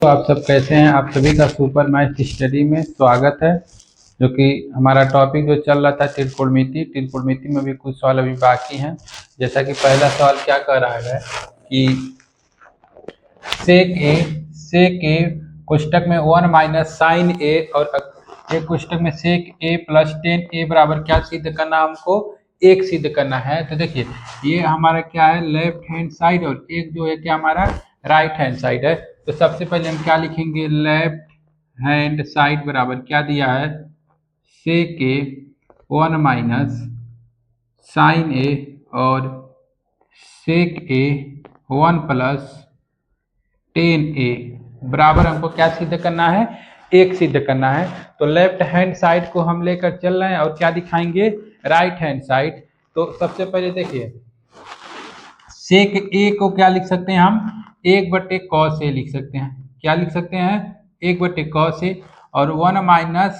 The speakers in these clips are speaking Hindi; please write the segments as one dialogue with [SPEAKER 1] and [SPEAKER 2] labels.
[SPEAKER 1] तो आप सब कैसे हैं। आप सभी का सुपर मैथ स्टडी में स्वागत है। जो कि हमारा टॉपिक जो चल रहा था त्रिकोणमिति में भी कुछ सवाल अभी बाकी हैं। जैसा कि पहला सवाल क्या कह रहा है कि सेक ए कोष्टक में 1 माइनस साइन ए और एक कोष्टक में सेक ए प्लस टेन ए बराबर क्या सिद्ध करना, हमको एक सिद्ध करना है। तो देखिए ये हमारा क्या है, लेफ्ट हैंड साइड, और एक जो है क्या हमारा राइट हैंड साइड है। तो सबसे पहले हम क्या लिखेंगे, लेफ्ट हैंड साइड बराबर क्या दिया है, सेक ए 1 माइनस साइन ए और सेक ए 1 प्लस टेन ए बराबर हमको क्या सिद्ध करना है, एक सिद्ध करना है। तो लेफ्ट हैंड साइड को हम लेकर चल रहे हैं और क्या दिखाएंगे, राइट हैंड साइड। तो सबसे पहले देखिए सेक ए को क्या लिख सकते हैं हम, 1/cos ए लिख सकते हैं। क्या लिख सकते हैं, 1/cos ए, और 1 माइनस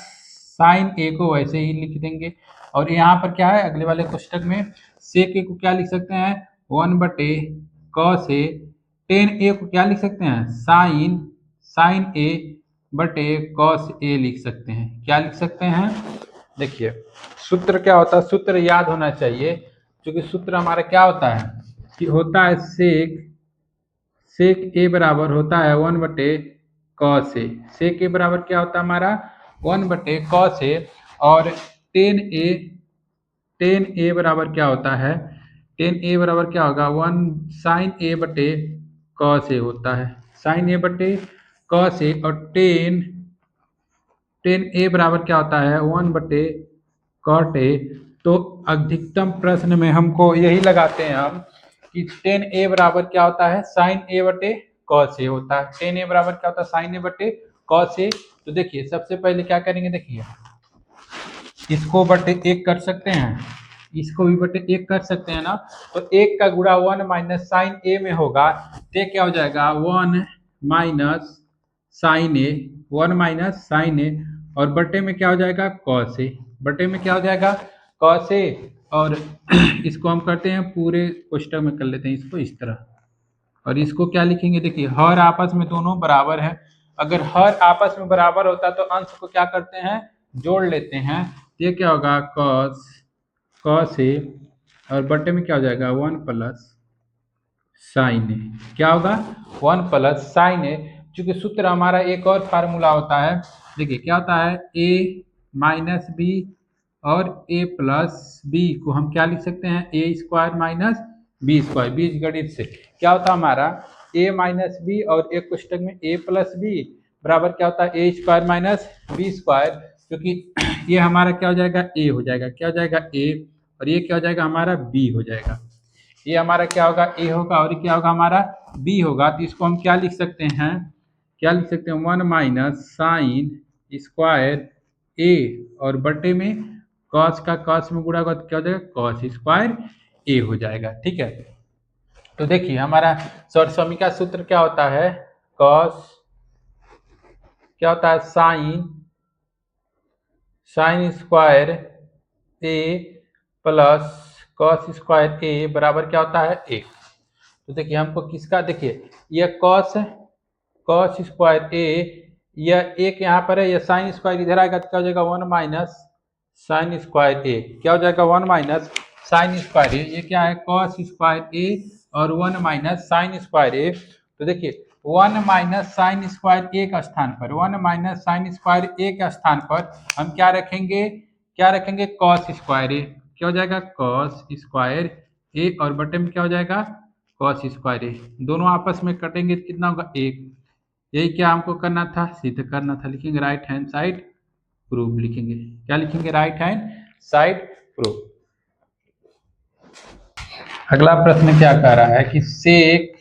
[SPEAKER 1] साइन ए को वैसे ही लिख देंगे। और यहाँ पर क्या है, अगले वाले कोष्टक में सेक ए को क्या लिख सकते हैं, 1/cos ए, टेन ए को क्या लिख सकते हैं, साइन ए बटे कॉस ए लिख सकते हैं। क्या लिख सकते हैं, देखिए सूत्र क्या होता है, सूत्र याद होना चाहिए। क्योंकि सूत्र हमारा क्या होता है कि होता है सेक ए बराबर होता है 1/cos ए। सेक ए बराबर क्या होता है हमारा 1/cos ए, और टेन ए बराबर क्या होता है, टेन ए बराबर क्या होगा, 1 साइन ए बटे कॉस ए होता है, साइन ए बटे कॉस ए, और टेन ए बराबर क्या होता है, 1/cot ए। तो अधिकतम प्रश्न में हमको यही लगाते हैं हम कि टेन ए बराबर क्या होता है, साइन ए बटे कॉस ए होता है। टेन ए बराबर क्या होता है, साइन ए बटे कॉस ए। तो देखिए सबसे पहले क्या करेंगे, देखिए इसको बटे एक कर सकते हैं, इसको भी बटे एक कर सकते हैं ना। तो एक का गुणा 1 माइनस साइन ए में होगा, तो क्या हो जाएगा 1 minus sign A, 1 minus sign A, और बटे में क्या हो जाएगा कॉस ए, बटे में क्या हो जाएगा कॉस ए। और इसको हम करते हैं पूरे कोष्टक में कर लेते हैं इसको इस तरह, और इसको क्या लिखेंगे, देखिए हर आपस में दोनों बराबर है। अगर हर आपस में बराबर होता तो अंश को क्या करते हैं, जोड़ लेते हैं। ये क्या होगा कॉस ए, और बटे में क्या हो जाएगा 1 प्लस साइन ए। क्या होगा 1 प्लस साइन ए। चूंकि सूत्र हमारा एक और फार्मूला होता है, देखिए क्या होता है, ए माइनस बी और ए प्लस बी को हम क्या लिख सकते हैं, ए स्क्वायर माइनस बी स्क्वायर। बीज गणित से क्या होता है हमारा, ए माइनस बी और एक कोष्टक में ए प्लस बी बराबर क्या होता है, ए स्क्वायर माइनस बी स्क्वायर। क्योंकि ये हमारा क्या हो जाएगा, ए हो जाएगा, क्या हो जाएगा ए, और ये क्या हो जाएगा हमारा बी हो जाएगा। ये हमारा क्या होगा, ए होगा, और क्या होगा हमारा बी होगा। तो इसको हम क्या लिख सकते हैं, क्या लिख सकते हैं, 1 माइनस साइन स्क्वायर ए, और बटे में कॉस का कॉस में गुणा होगा तो क्या हो जाएगा कॉस स्क्वायर ए हो जाएगा। ठीक है, तो देखिए हमारा सर्वसमीका सूत्र क्या होता है, कॉस क्या होता है, sign square A plus cos square ए बराबर क्या होता है एक। तो देखिए हमको किसका, देखिए यह कॉस स्क्वायर ए, यह एक यहाँ पर है, यह साइन स्क्वायर इधर आएगा तो क्या हो जाएगा 1 माइनस साइन स्क्वायर ए। क्या हो जाएगा 1 माइनस साइन स्क्वायर ए, ये क्या है कॉस स्क्वायर ए और 1 माइनस साइन स्क्वायर ए। तो देखिए 1 माइनस साइन स्क्वायर ए का स्थान पर, 1 माइनस साइन स्क्वायर ए के स्थान पर हम क्या रखेंगे कॉस स्क्वायर ए। क्या हो जाएगा कॉस स्क्वायर ए, और बटे में क्या हो जाएगा कॉस स्क्वायर ए। दोनों आपस में कटेंगे तो कितना होगा एक। यही क्या हमको करना था, सिद्ध करना था। लिखेंगे राइट हैंड साइड प्रूफ, लिखेंगे क्या लिखेंगे, राइट हैंड साइड प्रूफ। अगला प्रश्न क्या कह रहा है कि सेक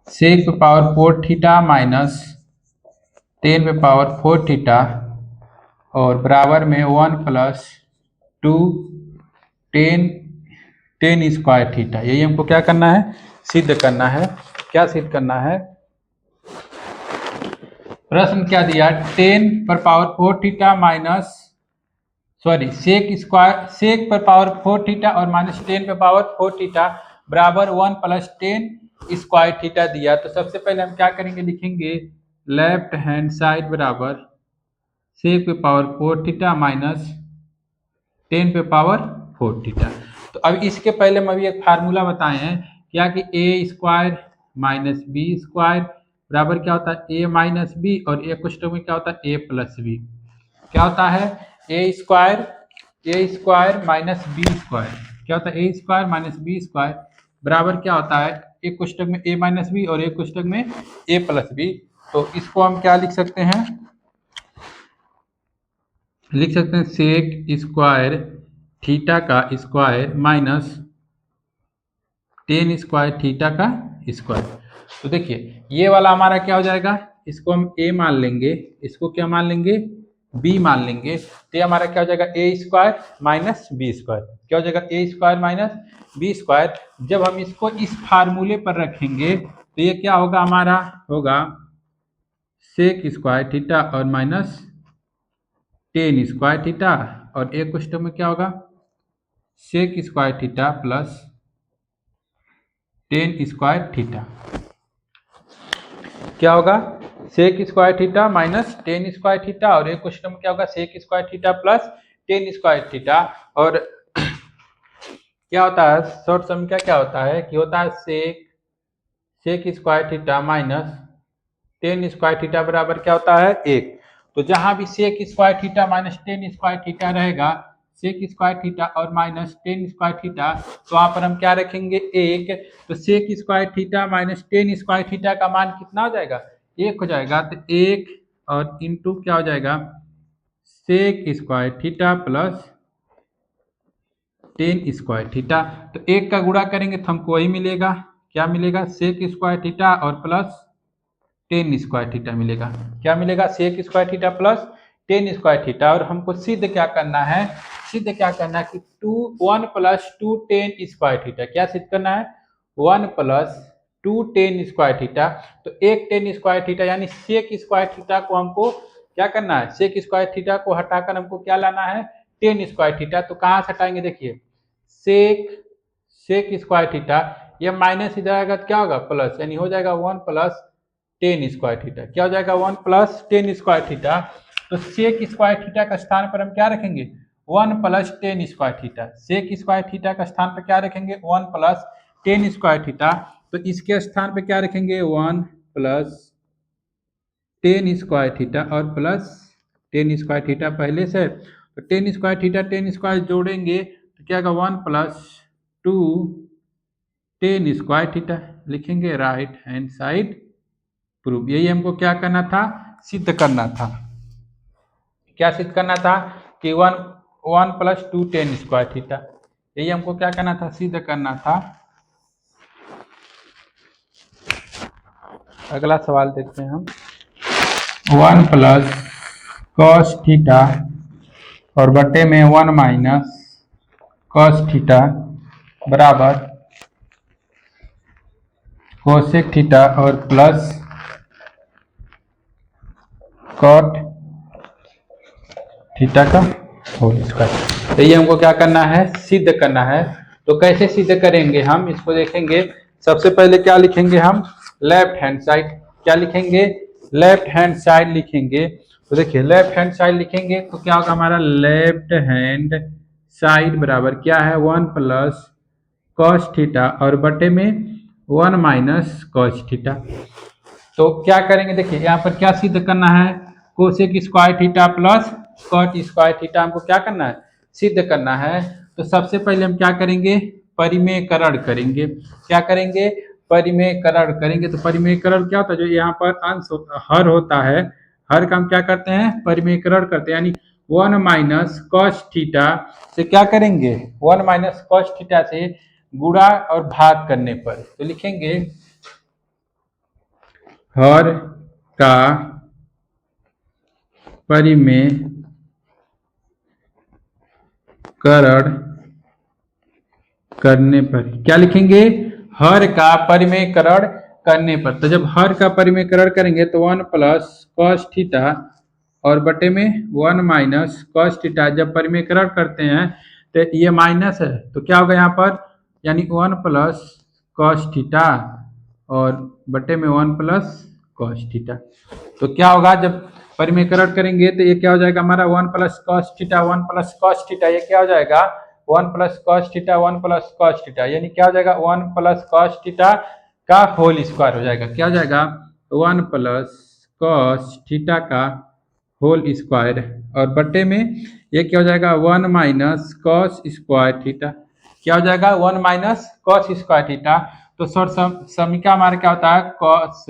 [SPEAKER 1] पे पावर 4 थीटा माइनस 10 पे पावर 4 थीटा और बराबर में 1 प्लस 2 टेन स्क्वायर थीटा। यही हमको क्या करना है, सिद्ध करना है। क्या सिद्ध करना है, प्रश्न क्या दिया, 10 पर पावर 4 थीटा माइनस सेक पर पावर 4 थीटा और माइनस 10 पर पावर 4 थीटा बराबर 1 प्लस 10 स्क्वायर थीटा दिया, तो सबसे पहले हम क्या करेंगे, लिखेंगे लेफ्ट हैंड साइड बराबर सेक पे पावर 4 थीटा माइनस 10 पे पावर 4 थीटा। तो अब इसके पहले हम अभी एक फार्मूला बताए हैं क्या कि ए स्क्वायर माइनस बी स्क्वायर बराबर क्या होता है ए माइनस बी, और ए क्वेश्चन में क्या होता है ए प्लस बी। क्या होता है ए स्क्वायर माइनस बी स्क्वायर, क्या होता है ए स्क्वायर माइनस बी स्क्वायर बराबर क्या होता है एक क्वेश्चन में ए माइनस बी और एक क्वेश्चन में ए प्लस बी। तो इसको हम क्या लिख सकते हैं, लिख सकते हैं सेक स्क्वायर थीटा का स्क्वायर माइनस 10 स्क्वायर थीटा का स्क्वायर। तो देखिए ये वाला हमारा क्या हो जाएगा, इसको हम ए मान लेंगे, इसको क्या मान लेंगे बी मान लेंगे, तो ये हमारा क्या हो जाएगा ए स्क्वायर माइनस बी स्क्वायर। क्या हो जाएगा ए स्क्वायर माइनस बी स्क्वायर। जब हम इसको इस फार्मूले पर रखेंगे तो ये क्या होगा, हमारा होगा सेक स्क्वायर थीटा और माइनस 10 स्क्वायर थीटा, और एक क्वेश्चन में क्या होगा sec square theta plus 10 square theta. क्या होगा sec square theta minus 10 square theta, और एक क्वेश्चन में क्या होगा sec square theta plus 10 square theta. और क्या होता है शॉर्ट सम क्या होता है कि होता है sec square theta minus 10 square theta बराबर क्या होता है 1। तो जहां भी sec square theta minus 10 square theta रहेगा, सेक स्क्वायर थीटा और माइनस 10 स्क्वायर थीटा, तो वहां पर हम क्या रखेंगे 1। तो sec square theta minus 10 square theta का मान कितना हो जाएगा 1 हो जाएगा। तो 1 और इंटू क्या हो जाएगा sec square theta plus 10 square theta. तो 1 का गुणा करेंगे तो हमको वही मिलेगा, क्या मिलेगा सेक स्क्वायर थीटा और प्लस 10 स्क्वायर थीटा मिलेगा। क्या मिलेगा sec square theta plus 10 square theta. और हमको सिद्ध क्या करना है, सिद्ध क्या करना है कि 1 प्लस 2 10 स्क्वायर थीटा। क्या सिद्ध करना है 1 प्लस 2 10 स्क्वायर थीटा। तो एक 10 स्क्वायर थीटा यानी सेक स्क्वायर थीटा को हमको क्या करना है, सेक स्क्वायर थीटा को हटाकर हमको क्या लाना है 10 स्क्वायर थीटा। तो कहाँ से हटाएंगे, देखिए सेक स्क्वायर थीटा, ये माइनस इधर आएगा तो क्या होगा प्लस, यानी हो जाएगा 1 प्लस 10 स्क्वायर थीटा। क्या हो जाएगा 1 प्लस 10 स्क्वायर थीटा। तो सेक स्क्वायर थीटा का स्थान पर हम क्या रखेंगे 1 plus 10 square theta. Sec square theta का स्थान पर क्या रखेंगे 1 प्लस 10 स्क्वायर थीटा। तो इसके स्थान पर क्या रखेंगे 1 प्लस 10 स्क्वायर थीटा और प्लस 10 स्क्वायर थीटा पहले से। तो 10 स्क्वायर थीटा 10 स्क्वायर जोड़ेंगे तो क्या होगा 1 प्लस 2 10 स्क्वायर थीटा, लिखेंगे राइट हैंड साइड प्रूफ। यही हमको क्या करना था सिद्ध करना था। क्या सिद्ध करना था कि 1 प्लस 2 10 स्क्वायर थीटा, यही हमको क्या करना था सिद्ध करना था। अगला सवाल देखते हैं हम 1 प्लस कॉस थीटा और बटे में 1 माइनस कॉस थीटा बराबर कोसेक थीटा और प्लस कॉट थीटा का होल स्क्वायर। तो ये हमको क्या करना है सिद्ध करना है। तो कैसे सिद्ध करेंगे हम इसको देखेंगे। सबसे पहले क्या लिखेंगे हम लेफ्ट हैंड साइड, क्या लिखेंगे लेफ्ट हैंड साइड लिखेंगे। तो देखिए लेफ्ट हैंड साइड लिखेंगे तो क्या होगा हमारा लेफ्ट हैंड साइड बराबर क्या है 1 प्लस कॉस थीटा और बटे में 1 माइनस कॉस थीटा। तो क्या करेंगे देखिए यहाँ पर क्या सिद्ध करना है cosec square theta plus cot square theta हमको क्या करना है सिद्ध करना है। तो सबसे पहले हम क्या करेंगे परिमेयकरण करेंगे। क्या करेंगे परिमेयकरण करेंगे। तो परिमेयकरण क्या होता है जो यहाँ पर अंश हर होता है, हर का हम क्या करते हैं परिमेयकरण करते हैं, यानी 1 माइनस कॉस थीटा से क्या करेंगे 1 माइनस कॉस थीटा से गुणा और भाग करने पर। तो लिखेंगे हर का परिमेयकरण करने पर, क्या लिखेंगे हर का परिमेयकरण करने पर। तो जब हर का परिमेयकरण करेंगे तो 1 प्लस कॉस थीटा और बटे में 1 माइनस कॉस थीटा, जब परिमेयकरण करते हैं तो ये माइनस है तो क्या होगा यहाँ पर यानी 1 प्लस कॉस थीटा और बटे में 1 प्लस कॉस थीटा। तो क्या होगा जब परिमेयकरण करेंगे तो ये क्या हो जाएगा हमारा 1 plus cos theta 1 plus cos theta, ये क्या हो जाएगा 1 plus cos theta 1 plus cos theta, यानी क्या हो जाएगा 1 प्लस कॉस थीटा का होल स्क्वायर हो जाएगा। क्या हो जाएगा 1 प्लस कॉस थीटा का होल स्क्वायर, और बटे में ये क्या हो जाएगा 1 माइनस कॉस स्क्वायर थीटा। क्या हो जाएगा 1 माइनस कॉस स्क्वायर थीटा। तो सर समीकरण हमारा क्या होता है कॉस,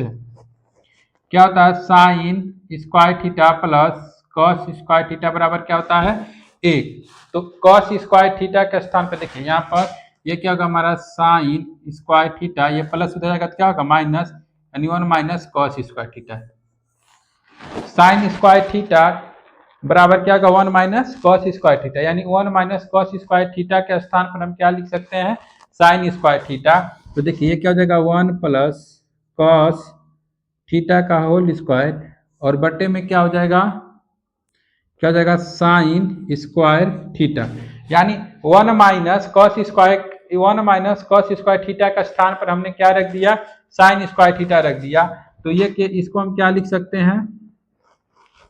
[SPEAKER 1] क्या होता है sine square theta plus cos square theta बराबर क्या होता है 1। तो कॉस स्क्वायर थीटा के स्थान पर देखिए यहाँ पर ये क्या होगा हमारा साइन स्क्वायर थीटा, ये प्लस हो जाएगा तो क्या होगा माइनस, यानी 1 minus cos square theta. Sine square theta बराबर क्या होगा 1 माइनस कॉस स्क्वायर थीटा, यानी 1 माइनस कॉस स्क्वायर थीटा के स्थान पर हम क्या लिख सकते हैं साइन स्क्वायर थीटा। तो देखिए ये क्या हो जाएगा 1 प्लस कॉस थीटा का होल स्क्वायर, और बटे में क्या हो जाएगा क्या हो जाएगा साइन स्क्वायर थीटा, यानी 1 minus cos square 1 minus cos square theta का स्थान पर हमने क्या रख दिया साइन स्क्वायर थीटा रख दिया। तो ये इसको हम क्या लिख सकते हैं,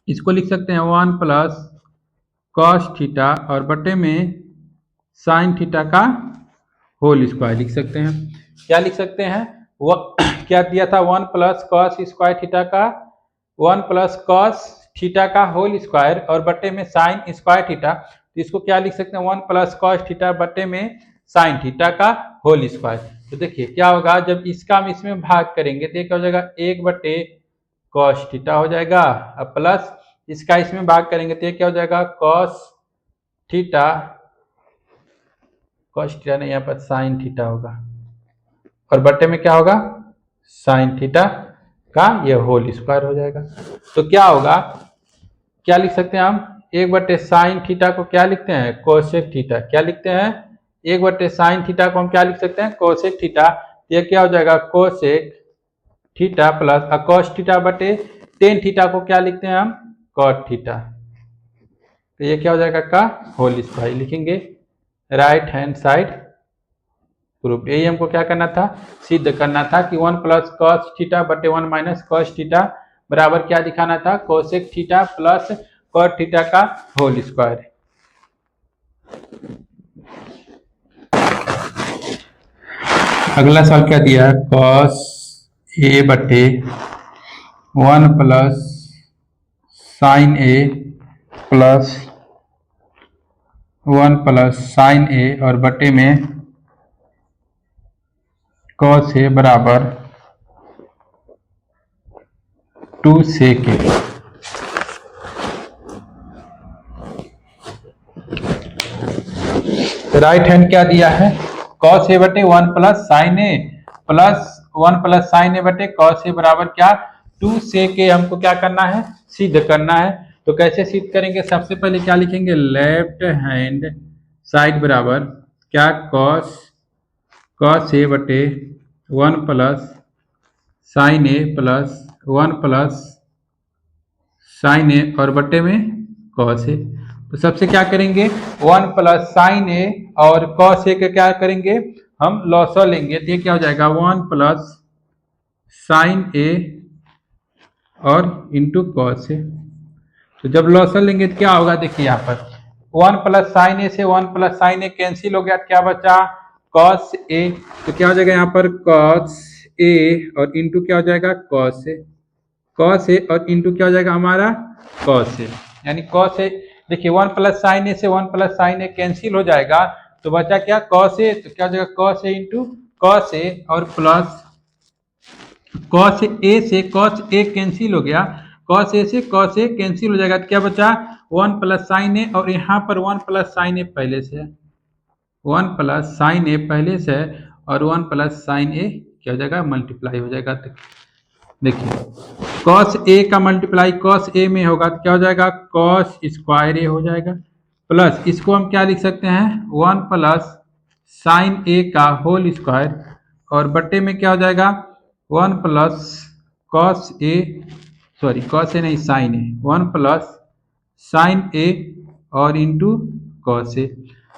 [SPEAKER 1] इसको लिख सकते हैं 1 प्लस कॉस थीटा और बटे में साइन थीटा का होल स्क्वायर लिख सकते हैं। क्या लिख सकते हैं वो क्या दिया था 1 प्लस कॉस स्क्वायर थीटा का 1 प्लस कॉस थीटा का होल स्क्वायर और बटे में साइन स्क्वायर थीटा। तो इसको क्या लिख सकते हैं 1 प्लस कॉस थीटा बटे में साइन थीटा का होल स्क्वायर। तो देखिए क्या होगा जब इसका हम इसमें भाग करेंगे तो क्या हो जाएगा 1 बटे कॉस थीटा हो जाएगा, अब प्लस इसका इसमें भाग करेंगे तो क्या हो जाएगा कॉस थीटा, कॉस थीटा नहीं यहाँ पर साइन थीटा होगा, और बटे में क्या होगा साइन थीटा का ये होल स्क्वायर हो जाएगा। तो क्या होगा क्या लिख सकते हैं हम 1 बटे साइन थीटा को क्या लिखते हैं कोसेक थीटा, क्या लिखते हैं 1 बटे साइन थीटा को हम क्या लिख सकते हैं कोसेक थीटा। ये क्या हो जाएगा cosec theta plus cos theta बटे टेन थीटा को क्या लिखते हैं हम कॉट थीटा। तो ये क्या हो जाएगा का होल स्क्वायर लिखेंगे राइट हैंड साइड प्रूफ। यही हमको क्या करना था सिद्ध करना था कि 1 प्लस कॉस थीटा बटे 1 माइनस कॉस थीटा बराबर क्या दिखाना था cosec theta plus cot theta का होल स्क्वायर। अगला सवाल क्या दिया कॉस ए बटे 1 plus sine A plus 1 plus sine A और बटे में कॉस ए बराबर 2 सेक ए। राइट हैंड क्या दिया है कॉस ए बटे 1 plus sine A plus 1 plus sine ए बटे कॉस ए बराबर क्या 2 सेक ए हमको क्या करना है सिद्ध करना है। तो कैसे सिद्ध करेंगे सबसे पहले क्या लिखेंगे लेफ्ट हैंड साइड बराबर क्या कॉस ए बटे 1 plus sine A plus 1 plus sine A और बटे में कॉस ए। तो सबसे क्या करेंगे 1 प्लस साइन ए और कॉस ए के क्या करेंगे हम लॉसर लेंगे तो ये क्या हो जाएगा 1 प्लस साइन ए और इंटू कॉस ए। तो जब लॉसर लेंगे तो क्या होगा देखिए यहाँ पर 1 प्लस साइन ए से 1 प्लस साइन ए कैंसिल हो गया क्या बचा कॉस ए। तो क्या हो जाएगा यहाँ पर कॉस ए और इंटू क्या हो जाएगा कॉस ए, कॉस ए और इंटू क्या हो जाएगा हमारा कॉस ए, यानी कॉस ए देखिए 1 प्लस साइन ए से 1 प्लस साइन ए कैंसिल हो जाएगा तो बचा क्या कॉस ए। तो क्या हो जाएगा cos A into cos A और प्लस कॉस ए से कॉस ए कैंसिल हो गया, कॉस ए से कॉस ए कैंसिल हो जाएगा तो क्या बचा 1 प्लस साइन ए और यहाँ पर 1 प्लस साइन ए पहले से है 1 प्लस साइन ए पहले से है और 1 प्लस साइन ए क्या हो जाएगा मल्टीप्लाई हो जाएगा। देखिए कॉस ए का मल्टीप्लाई कॉस ए में होगा तो क्या हो जाएगा कॉस स्क्वायर ए हो जाएगा, प्लस इसको हम क्या लिख सकते हैं 1 प्लस साइन ए का होल स्क्वायर और बट्टे में क्या हो जाएगा 1 plus cos A sorry cos A नहीं sign A 1 plus sine A और इंटू कॉस ए।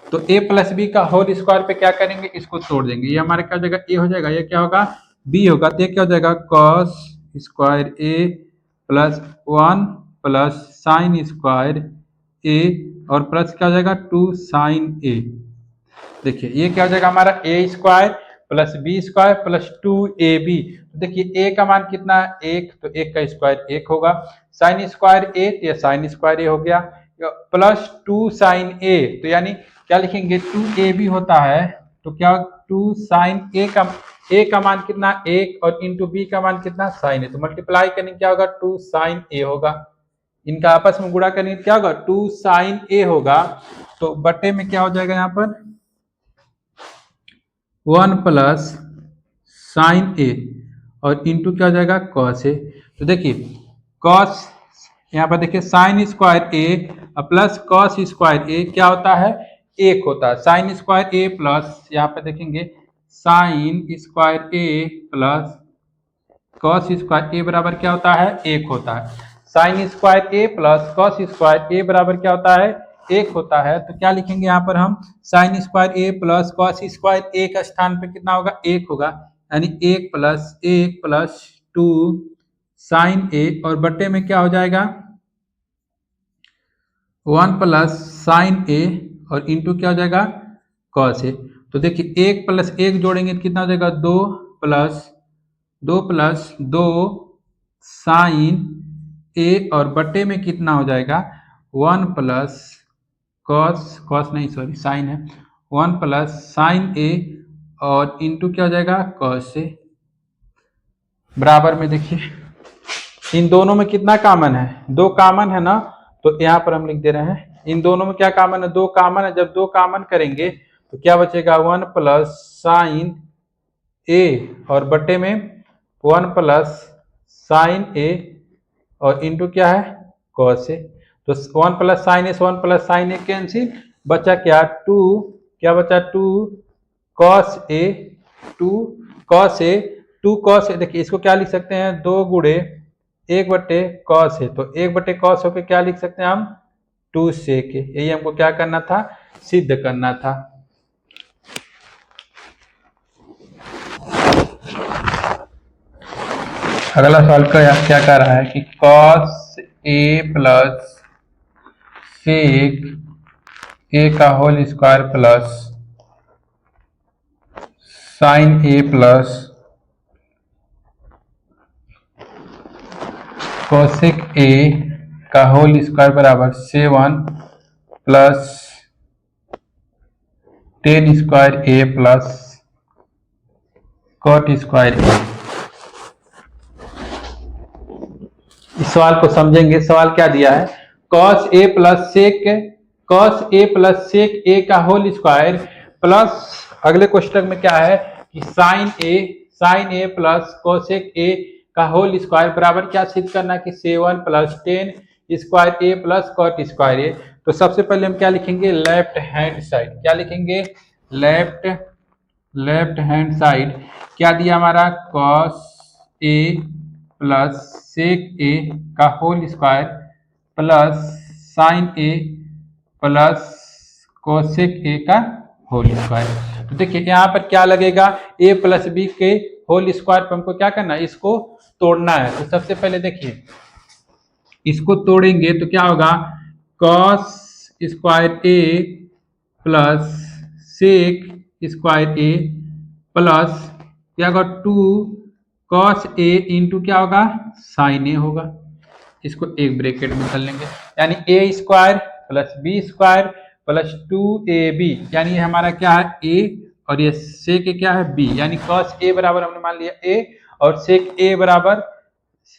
[SPEAKER 1] तो ए प्लस बी का होल स्क्वायर पे क्या करेंगे इसको तोड़ देंगे, ये हमारे क्या हो जाएगा ए हो जाएगा, ये क्या होगा बी होगा तो ये क्या हो जाएगा cos square A plus 1 plus sign square ए और प्लस क्या हो जाएगा 2 साइन ए। देखिए ये क्या हो जाएगा हमारा A square plus B square plus 2ab। देखिए ए का मान कितना है 1, तो 1 का स्क्वायर 1 होगा। साइन स्क्वायर ए तो ये साइन स्क्वायर ए हो गया प्लस 2 साइन ए, तो यानी क्या लिखेंगे 2ab होता है। तो क्या 2 साइन ए का मान कितना 1 और इंटू बी का मान कितना साइन ए, तो मल्टीप्लाई करेंगे क्या होगा 2 साइन ए होगा। इनका आपस में गुणा करेंगे क्या होगा 2 साइन ए होगा। तो बटे में क्या हो जाएगा यहाँ पर 1 प्लस साइन ए और इंटू क्या हो जाएगा कॉस ए। तो देखिए कॉस यहाँ पर देखिए sign square A plus cos square ए क्या होता है 1 होता है। साइन स्क्वायर ए प्लस यहाँ पे देखेंगे sign square A plus cos square ए बराबर क्या होता है 1 होता है। Sign square A plus cos square ए बराबर क्या होता है 1 होता है। तो क्या लिखेंगे यहाँ पर हम sign square A plus cos square A का स्थान पे कितना होगा 1 होगा, यानी 1 प्लस 1 प्लस 2 साइन ए और बटे में क्या हो जाएगा 1 प्लस साइन ए और इंटू क्या हो जाएगा कॉस ए। तो देखिए 1 प्लस 1 जोड़ेंगे तो कितना हो जाएगा 2 प्लस 2 साइन ए और बटे में कितना हो जाएगा 1 प्लस कॉस नहीं सॉरी साइन है 1 प्लस साइन ए और इंटू क्या हो जाएगा कॉस ए। बराबर में देखिए इन दोनों में कितना कॉमन है 2 कॉमन है ना, तो यहाँ पर हम लिख दे रहे हैं इन दोनों में क्या कॉमन है 2 कॉमन है। जब 2 कॉमन करेंगे तो क्या बचेगा 1 प्लस साइन ए और बटे में 1 प्लस साइन ए और इंटू क्या है कॉस ए। तो 1 प्लस साइन ए 1 प्लस साइन ए कैंसिल, बचा क्या 2, क्या बचा 2 cos A 2 cos A 2 cos A. देखिए इसको क्या लिख सकते हैं 2 गुणे 1 बटे कॉस है, तो 1 बटे कॉस होके क्या लिख सकते हैं हम 2 सेक ए। यही हमको क्या करना था सिद्ध करना था। अगला सवाल क्या कह रहा है कि cos A plus sec A का whole square plus sine A plus cosec A का होल स्क्वायर बराबर 7 plus ten square A plus cot square A. इस सवाल को समझेंगे। सवाल क्या दिया है cos A plus sec A का होल स्क्वायर प्लस अगले क्वेश्चन में क्या है कि sine A plus cosec A का होल स्क्वायर बराबर क्या सिद्ध करना कि 7 plus 10 square A plus cot square A. तो सबसे पहले हम क्या लिखेंगे लेफ्ट हैंड साइड, क्या लिखेंगे लेफ्ट हैंड साइड क्या दिया हमारा cos A plus sec A का whole square plus sine A plus cosec A का होल स्क्वायर। तो देखिए यहाँ पर क्या लगेगा a प्लस बी के होल स्क्वायर पर हमको क्या करना है इसको तोड़ना है। तो सबसे पहले देखिए इसको तोड़ेंगे तो क्या होगा cos square A plus sec square A plus क्या होगा 2 कॉस ए इंटू क्या होगा साइन ए होगा। इसको एक ब्रैकेट में कर लेंगे यानी A square plus B square plus 2ab, यानी ये हमारा क्या है a और ये सेक क्या है b, यानी कॉस ए बराबर हमने मान लिया a और सेक ए बराबर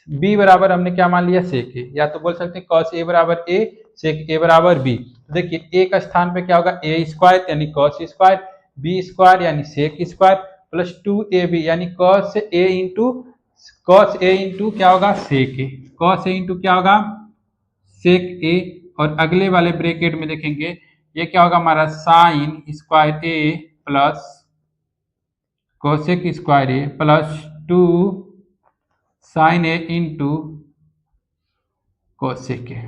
[SPEAKER 1] b बराबर हमने क्या मान लिया सेक ए, या तो बोल सकते हैं कॉस ए बराबर a सेक ए बराबर b। तो देखिए a का स्थान पे क्या होगा a स्क्वायर यानी कॉस स्क्वायर, b स्क्वायर यानी सेक स्क्वायर प्लस 2ab यानी कॉस ए इंटू क्या होगा सेक ए, कॉस ए इंटू क्या होगा सेक ए और अगले वाले ब्रैकेट में देखेंगे ये क्या होगा हमारा sine square A plus cosec square A plus 2 sine A into cosec A.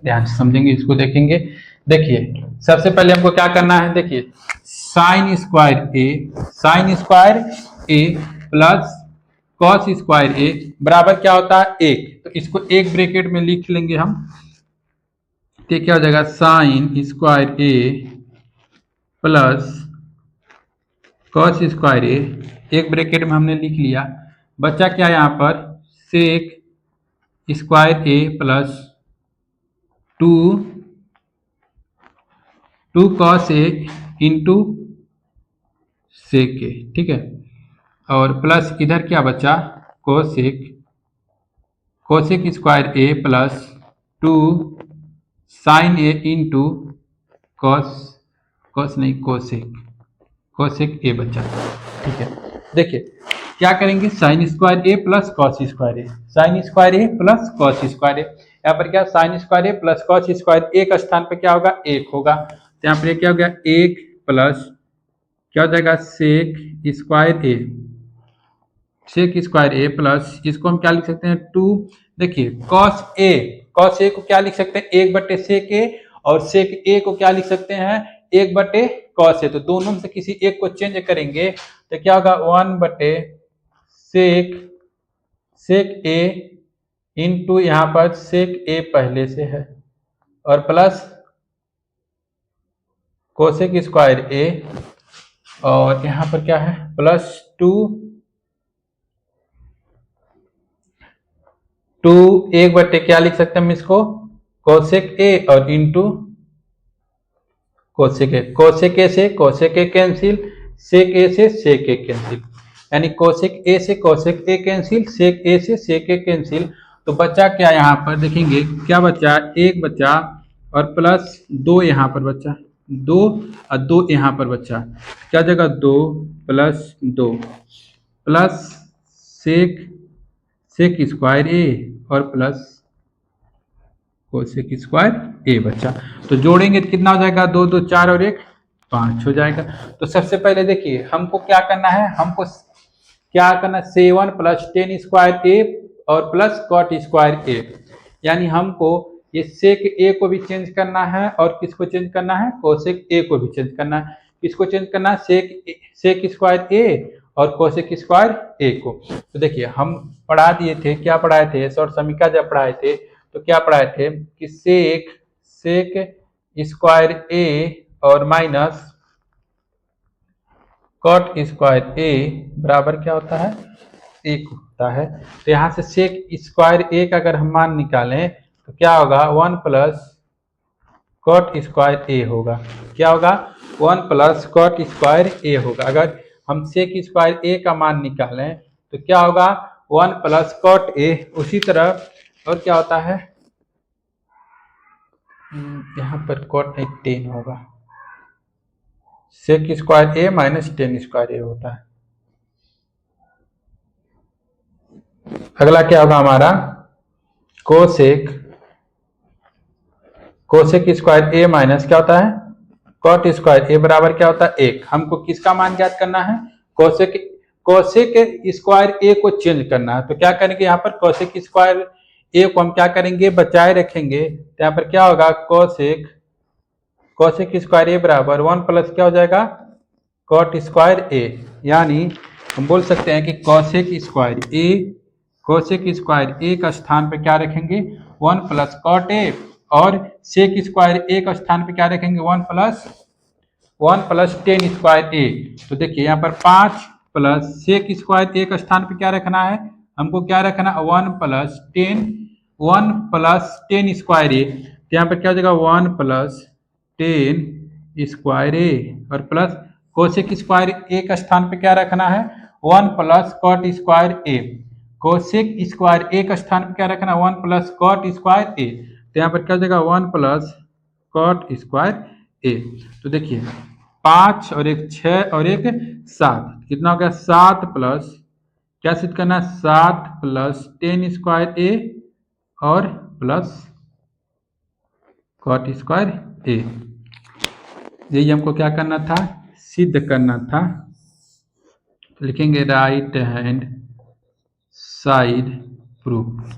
[SPEAKER 1] ध्यान से समझेंगे इसको देखेंगे। देखिए सबसे पहले हमको क्या करना है देखिए sign square A plus cos square ए बराबर क्या होता है 1। तो इसको एक ब्रैकेट में लिख लेंगे हम, तो क्या हो जाएगा sign square A plus cos square ए, एक ब्रैकेट में हमने लिख लिया। बचा क्या यहाँ पर sec square A plus two cos A into sec A, ठीक है। और प्लस इधर क्या बचा cosec square A plus 2 sine A into cosec A बचा, ठीक है। देखिए क्या करेंगे sine square A plus cos square A, sine square A plus cos square A, यहाँ पर क्या sine square A plus cos square A का स्थान पे क्या होगा 1 होगा। तो यहाँ पर क्या हो गया 1 प्लस क्या हो जाएगा सेक स्क्वायर ए प्लस इसको हम क्या लिख सकते हैं 2। देखिए कॉस ए को क्या लिख सकते हैं 1/सेक ए, और सेक ए को क्या लिख सकते हैं 1/कॉस ए। तो दोनों में से किसी एक को चेंज करेंगे तो क्या होगा 1/सेक ए इंटू यहाँ पर सेक ए पहले से है और प्लस कोसेक स्क्वायर ए, और यहाँ पर क्या है प्लस 2 1/, क्या लिख सकते हैं हम इसको कोसेक ए और इंटू कोसेक ए से कोसेक ए कैंसिल, सेक ए से सेक ए कैंसिल, यानी कोसेक ए से कोसेक ए कैंसिल, सेक ए से सेक ए कैंसिल। तो बचा क्या यहाँ पर देखेंगे क्या बचा 1 बचा और प्लस 2 यहाँ पर बचा 2 और 2 यहाँ पर बचा, क्या जगह 2 प्लस 2 प्लस सेक स्क्वायर ए और प्लस कोसेक स्क्वायर ए बचा। तो जोड़ेंगे तो कितना हो जाएगा 2 2 4 और 1 5 हो जाएगा। तो सबसे पहले देखिए हमको क्या करना है, हमको क्या करना 7 प्लस 10 स्क्वायर ए और प्लस कॉट स्क्वायर ए, यानी हमको ये सेक ए को भी चेंज करना है और किसको चेंज करना है कोसेक ए को भी चेंज करना है। किसको चेंज करना है सेक स्क्वायर ए और कोसेक स्क्वायर ए को। तो देखिए हम पढ़ा दिए थे, क्या पढ़ाए थे शॉर्ट समीकरण जब पढ़ाए थे तो क्या पढ़ाए थे कि सेक स्क्वायर ए और माइनस कॉट स्क्वायर ए बराबर क्या होता है 1 होता है। तो यहाँ से सेक स्क्वायर ए का अगर हम मान निकालें तो क्या होगा 1 प्लस कॉट स्क्वायर ए होगा, क्या होगा 1 प्लस कॉट स्क्वायर ए होगा। अगर हम सेक स्क्वायर ए का मान निकालें तो क्या होगा 1 प्लस कॉट ए। उसी तरह और क्या होता है यहाँ पर कॉट 10 होगा, सेक स्क्वायर ए माइनस 10 स्क्वायर ए होता है। अगला क्या होगा हमारा कोसेक स्क्वायर ए माइनस क्या होता है कॉट स्क्वायर ए बराबर क्या होता है 1। हमको किसका मान ज्ञात करना है कोसेक स्क्वायर ए को चेंज करना है। तो क्या करेंगे यहाँ पर कोसेक स्क्वायर ए को हम क्या करेंगे बचाए रखेंगे, तो यहाँ पर क्या होगा कोसेक स्क्वायर ए बराबर 1 प्लस क्या हो जाएगा कॉट स्क्वायर ए, यानी हम बोल सकते हैं कि कोसेक स्क्वायर ए का स्थान पे क्या रखेंगे 1 प्लस कॉट ए, और सेक स्क्वायर ए का स्थान पे क्या रखेंगे 1 प्लस 10 स्क्वायर ए। तो देखिए यहाँ पर 5 प्लस सेक स्क्वायर ए का स्थान पे क्या रखना है हमको क्या रखना 1 प्लस 10 स्क्वायर ए। तो यहाँ पर क्या हो जाएगा 1 प्लस 10 स्क्वायर ए और प्लस कोसेक स्क्वायर ए का स्थान पे क्या रखना है 1 plus cot square A. Cosec square A का स्थान पे क्या रखना 1 प्लस कॉट स्क्वायर ए। तो यहाँ पर क्या हो जाएगा 1 प्लस कॉट स्क्वायर ए। तो देखिए 5 और 1 6 और 1 7, कितना हो गया 7 प्लस क्या सिद्ध करना है 7 प्लस 10 स्क्वायर ए और प्लस कॉट स्क्वायर ए। यही हमको क्या करना था सिद्ध करना था। लिखेंगे राइट हैंड साइड प्रूफ।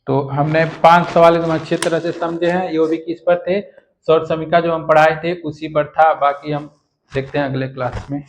[SPEAKER 1] तो हमने 5 सवाल एकदम अच्छी तरह से समझे हैं। ये भी किस पर थे शॉर्ट समीकरण जो हम पढ़ाए थे उसी पर था। बाकी हम देखते हैं अगले क्लास में।